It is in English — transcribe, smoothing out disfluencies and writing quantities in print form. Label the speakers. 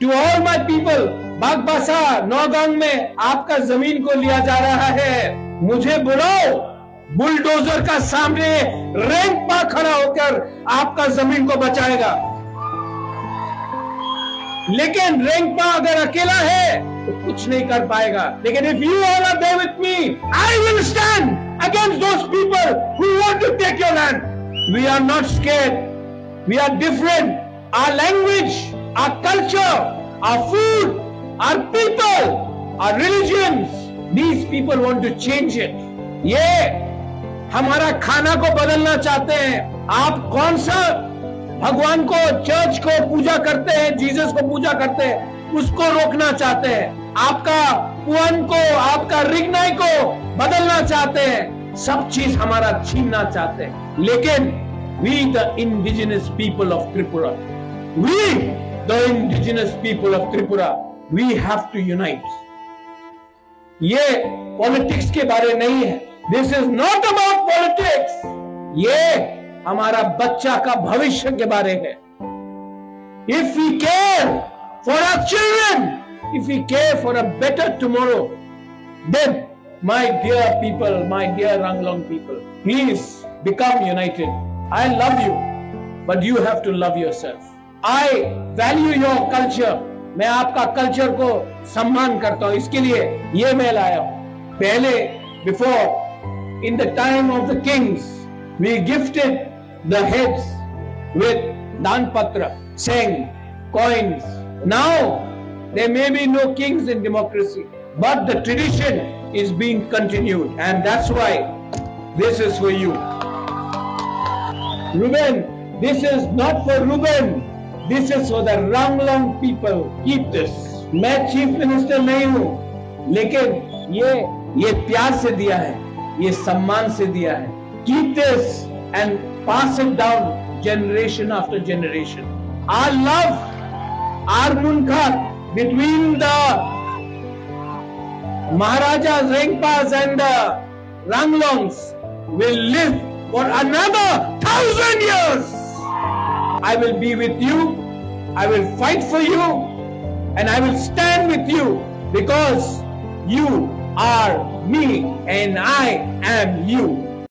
Speaker 1: To all my people, Bagbasa Naugaon में आपका जमीन को लिया जा रहा है। मुझे बुलाओ, बुलडोजर का सामने रेंगपा खड़ा होकर आपका जमीन को बचाएगा। लेकिन रेंगपा अगर अकेला है तो कुछ नहीं कर पाएगा। लेकिन if you all are there with me, I will stand against those people who want to take your land. We are not scared, we are different. Our language, our culture, our food, our people, our religions, these people want to change it. ये हमारा खाना को बदलना चाहते हैं। आप कौन सा भगवान को, चर्च को पूजा करते हैं, जीसस को पूजा करते हैं, उसको रोकना चाहते हैं। आपका पुअन को, आपका रिगनाई को बदलना चाहते हैं। सब चीज हमारा छीनना चाहते हैं। लेकिन we the indigenous people of Tripura, we the indigenous people of Tripura, we have to unite. ये पॉलिटिक्स के बारे नहीं है। This is not about politics. ये हमारा बच्चा का भविष्य के बारे है। If we care for our children, if we care for a better tomorrow, then my dear people, my dear Ranglong people, please become united. I love you, but you have to love yourself. I value your culture. मैं आपका culture को सम्मान करता हूं, इसके लिए ये मैं लाया हूं। पहले before, in the time of the kings, we gifted the heads with dan patra, saying coins. Now there may be no kings in democracy, but the tradition is being continued, and that's why this is for you. Ruben, this is not for Ruben. This is for the Ranglong people. Keep this. मैं chief minister नहीं हूं, लेकिन ये प्यार से दिया है, ये सम्मान से दिया है। Keep this and pass it down generation after generation. Our love, our munkat between the Maharajas, Rengpas and the Ranglongs will live for another 1,000 years. I will be with you, I will fight for you, and I will stand with you because you are me and I am you.